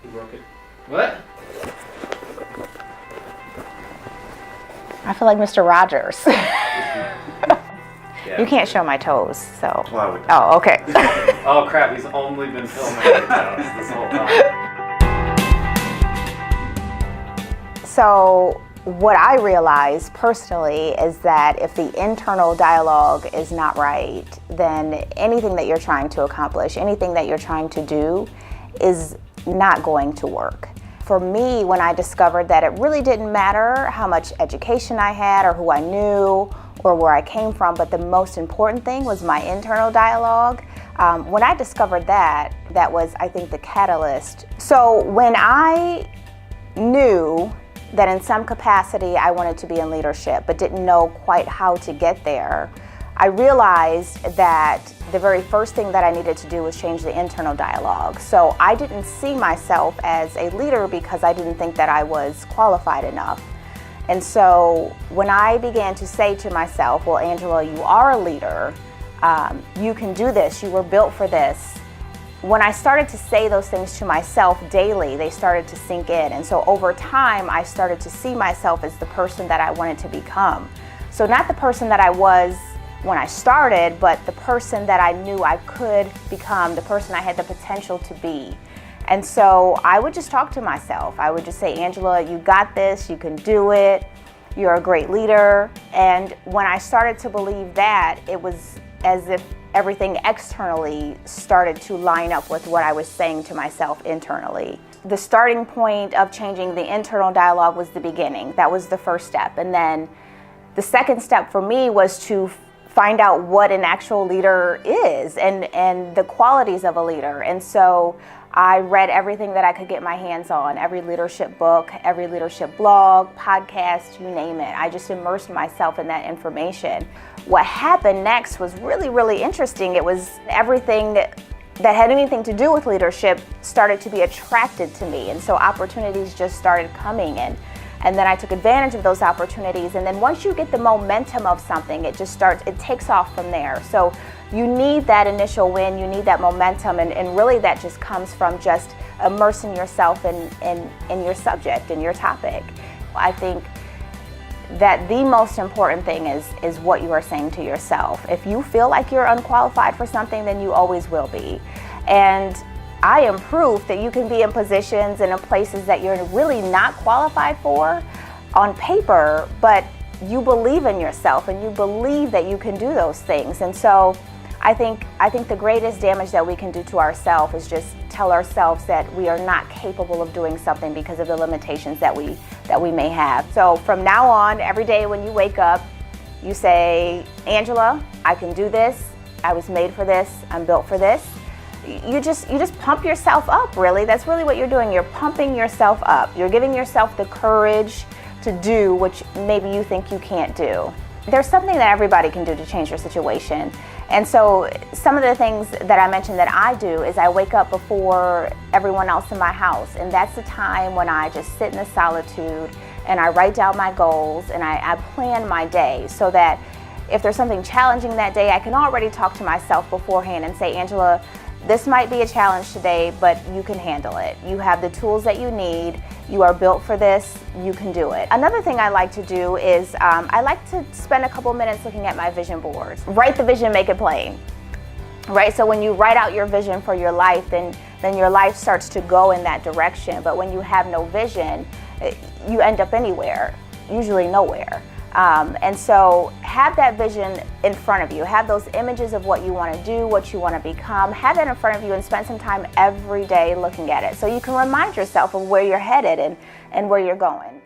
You broke it. What? I feel like Mr. Rogers. Yeah. You can't show my toes, so. Well, Oh, okay. Oh crap, he's only been filming my toes this whole time. So what I realized personally is that if the internal dialogue is not right, then anything that you're trying to accomplish, anything that you're trying to do is not going to work. For me, when I discovered that it really didn't matter how much education I had or who I knew or where I came from, but the most important thing was my internal dialogue. When I discovered that, that was, I think, the catalyst. So when I knew that in some capacity I wanted to be in leadership, but didn't know quite how to get there, I realized that the very first thing that I needed to do was change the internal dialogue. So I didn't see myself as a leader because I didn't think that I was qualified enough. And so when I began to say to myself, well, Angela, you are a leader, you can do this, you were built for this. When I started to say those things to myself daily, they started to sink in. And so over time, I started to see myself as the person that I wanted to become. So not the person that I was when I started, but the person that I knew I could become, the person I had the potential to be. And so I would just talk to myself. I would just say, Angela, you got this, you can do it, you're a great leader. And when I started to believe that, it was as if everything externally started to line up with what I was saying to myself internally. The starting point of changing the internal dialogue was the beginning. That was the first step. And then the second step for me was to find out what an actual leader is and the qualities of a leader. And so I read everything that I could get my hands on, every leadership book, every leadership blog, podcast, you name it. I just immersed myself in that information. What happened next was really, really interesting. It was everything that had anything to do with leadership started to be attracted to me. And so opportunities just started coming in. And then I took advantage of those opportunities. And then once you get the momentum of something, it takes off from there. So you need that initial win, you need that momentum, and really that just comes from just immersing yourself in your subject, in your topic. I think that the most important thing is what you are saying to yourself. If you feel like you're unqualified for something, then you always will be. And I am proof that you can be in positions and in places that you're really not qualified for on paper, but you believe in yourself and you believe that you can do those things. And so I think the greatest damage that we can do to ourselves is just tell ourselves that we are not capable of doing something because of the limitations that we may have. So from now on, every day when you wake up, you say, Angela, I can do this. I was made for this. I'm built for this. You just pump yourself up, really. That's really what you're doing. You're pumping yourself up. You're giving yourself the courage to do what maybe you think you can't do. There's something that everybody can do to change your situation. And so some of the things that I mentioned that I do is I wake up before everyone else in my house. And that's the time when I just sit in the solitude and I write down my goals and I plan my day so that if there's something challenging that day, I can already talk to myself beforehand and say, Angela, this might be a challenge today, but you can handle it. You have the tools that you need. You are built for this. You can do it. Another thing I like to do is I like to spend a couple minutes looking at my vision boards. Write the vision, make it plain. Right? So when you write out your vision for your life, then your life starts to go in that direction. But when you have no vision, you end up anywhere, usually nowhere. And so have that vision in front of you. Have those images of what you want to do, what you want to become. Have that in front of you and spend some time every day looking at it so you can remind yourself of where you're headed and where you're going.